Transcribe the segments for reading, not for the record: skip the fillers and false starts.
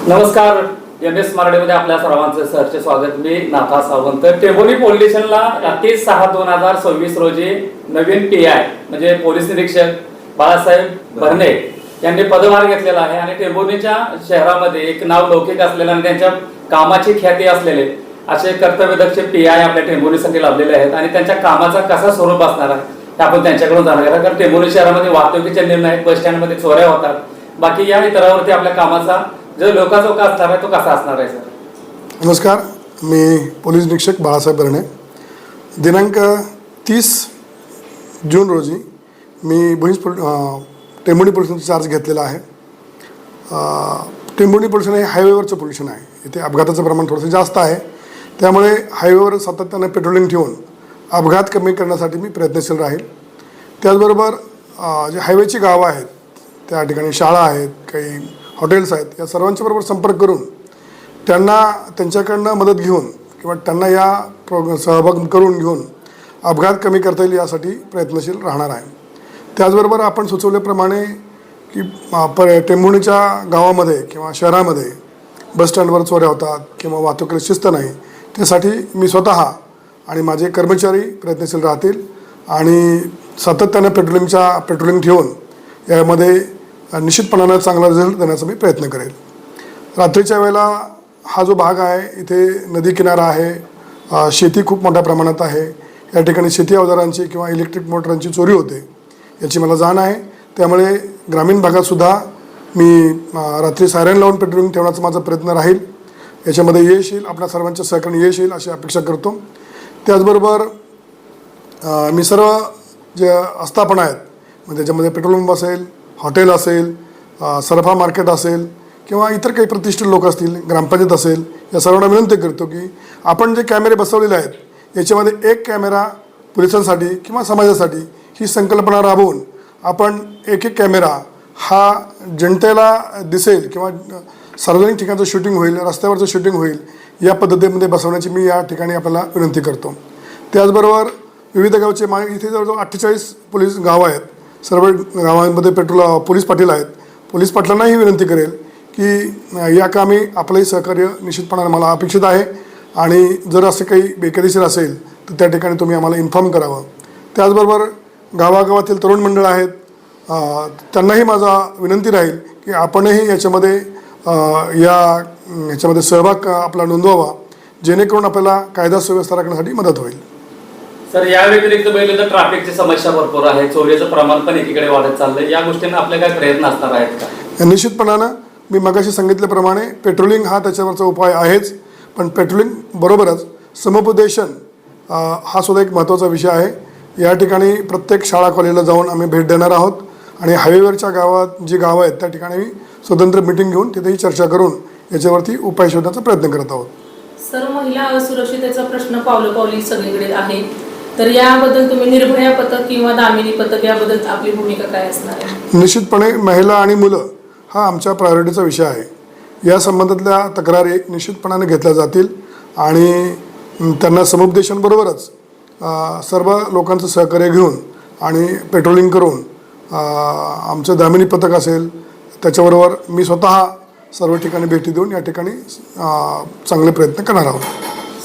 नमस्कार, MS मराठीमध्ये आपल्या सर्वांचं सहर्ष स्वागत. मी नाथा सावंत. टेंभुर्णी पोलीस स्टेशनला 30/6/2026 रोजी नवीन PI म्हणजे पोलीस निरीक्षक बाळासाहेब भरणे यांनी पदभार घेतलेला आहे आणि टेंभुर्णीच्या शहरामध्ये एक नाव लौकिक असलेलं आणि त्यांच्या कामाची ख्याती असलेले असे कर्तव्यदक्ष PI आपल्या टेंभुर्णीसाठी लाभलेले आहेत आणि त्यांच्या कामाचा कसा स्वरूप असणार आहे हे आपण त्यांच्याकडून जाणून घेणार. कारण टेंभुर्णी शहरामध्ये वाहतुकीचे निर्णय आहेत, बस स्टँडमध्ये चोऱ्या होतात, बाकी या इतरावरती आपल्या कामाचा जो लोकाचोका असणार आहे तो कसा असणार आहे सर? नमस्कार, मी पोलीस निरीक्षक बाळासाहेब भरणे. दिनांक 30 जून रोजी मी टेंभुर्णी पोलिसांचा चार्ज घेतलेला आहे. टेंभुर्णी पोलिस हे हायवेवरचं पोल्युशन आहे. इथे अपघाताचं प्रमाण थोडंसं जास्त आहे, त्यामुळे हायवेवर सातत्याने पेट्रोलिंग ठेवून अपघात कमी करण्यासाठी मी प्रयत्नशील राहील. त्याचबरोबर जे हायवेची गावं आहेत त्या ठिकाणी शाळा आहेत, काही हॉटेल्स आहेत, या सर्वांच्या बरोबर संपर्क करून त्यांच्याकडनं मदत घेऊन किंवा त्यांना या सहभाग करून घेऊन अपघात कमी करता येईल यासाठी प्रयत्नशील राहणार आहे. त्याचबरोबर आपण सुचवल्याप्रमाणे की टेंभुर्णीच्या गावामध्ये किंवा शहरामध्ये बसस्टँडवर चोऱ्या होतात किंवा वाहतुकीला शिस्त नाही, त्यासाठी मी स्वतः आणि माझे कर्मचारी प्रयत्नशील राहतील आणि सातत्याने पेट्रोलिंग ठेवून यामध्ये निश्चितपणानं चांगला रिझल्ट देण्याचा मी प्रयत्न करेल. रात्रीच्या वेळेला हा जो भाग आहे इथे नदी किनारा आहे, शेती खूप मोठ्या प्रमाणात आहे, या ठिकाणी शेती अवजारांची किंवा इलेक्ट्रिक मोटरांची चोरी होते याची मला जाण आहे. त्यामुळे ग्रामीण भागातसुद्धा मी रात्री सायरन लावून पेट्रोलिंग ठेवण्याचा माझा प्रयत्न राहील. याच्यामध्ये यश येईल, आपल्या सर्वांच्या सहकार्याने यश येईल अशी अपेक्षा करतो. त्याचबरोबर मी सर्व जे आस्थापना आहेत म्हणजे त्याच्यामध्ये पेट्रोल पंप असेल, हॉटेल असेल, सरफा मार्केट असेल किंवा इतर काही प्रतिष्ठित लोक असतील, ग्रामपंचायत असेल, या सर्वांना विनंती करतो की आपण जे कॅमेरे बसवलेले आहेत याच्यामध्ये एक कॅमेरा पोलिसांसाठी किंवा समाजासाठी ही संकल्पना राबवून आपण एक कॅमेरा हा जनतेला दिसेल किंवा सार्वजनिक ठिकाणचं शूटिंग होईल, रस्त्यावरचं शूटिंग होईल, या पद्धतीमध्ये बसवण्याची मी या ठिकाणी आपल्याला विनंती करतो. त्याचबरोबर विविध गावचे इथे जवळजवळ 48 पोलीस गावं आहेत. सर्व गावांमध्ये पोलीस पाटील आहेत. पोलीस पाटलांनाही विनंती करेल की या कामी आपलंही सहकार्य निश्चितपणाने मला अपेक्षित आहे आणि जर असं काही बेकायदेशीर असेल तर त्या ठिकाणी तुम्ही आम्हाला इन्फॉर्म करावं. त्याचबरोबर गावागावातील तरुण मंडळ आहेत, त्यांनाही माझा विनंती राहील की आपणही याच्यामध्ये सहभाग आपला नोंदवावा, जेणेकरून आपल्याला कायदा सुव्यवस्था राखण्यासाठी मदत होईल. सर, या व्यतिरिक्त बघितलं तर ट्रॅफिकची समस्या भरपूर आहे, चोरीचं प्रमाण पण एकीकडे वाढत चाललंय. या गोष्टींना आपले काय प्रयत्न असणार आहेत का? निश्चितपणानं मी मगाशी सांगितल्याप्रमाणे पेट्रोलिंग हा त्याच्यावरचा उपाय आहेच, पण पेट्रोलिंग बरोबरच समुपदेशन हा सुद्धा एक महत्त्वाचा विषय आहे. या ठिकाणी प्रत्येक शाळा कॉलेजला जाऊन आम्ही भेट देणार आहोत आणि हायवेवरच्या गावात जी गावं आहेत त्या ठिकाणी स्वतंत्र मीटिंग घेऊन तिथेही चर्चा करून याच्यावरती उपाय शोधण्याचा प्रयत्न करत आहोत. सर, महिला असुरक्षिततेचा प्रश्न पावलोपावली सगळीकडे आहे, तर याबद्दल तुम्ही निर्भया पथक किंवा दामिनी पथक याबद्दल आपली भूमिका काय असणार आहे? निश्चितपणे महिला आणि मुलं हा आमच्या प्रायोरिटीचा विषय आहे. या संबंधातल्या तक्रारी निश्चितपणाने घेतल्या जातील आणि त्यांना समुपदेशनबरोबरच सर्व लोकांचं सहकार्य घेऊन आणि पेट्रोलिंग करून आमचं दामिनी पथक असेल त्याच्याबरोबर मी स्वतः सर्व ठिकाणी भेटी देऊन या ठिकाणी चांगले प्रयत्न करणार आहोत.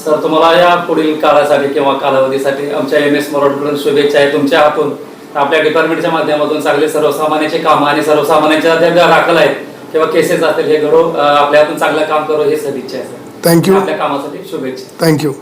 सर, तुम्हाला या पुढील काळासाठी किंवा कालावधीसाठी आमच्या MS मराठीकडून शुभेच्छा आहे. तुमच्या हातून आपल्या डिपार्टमेंटच्या माध्यमातून चांगले सर्वसामान्यांचे कामं आणि सर्वसामान्यांच्या ज्या दाखल आहेत किंवा केसेस असतील हे घडो आपल्या हातून चांगलं काम करो हे सदिच्छा आहे. थँक्यू. आपल्या कामासाठी शुभेच्छा. थँक्यू.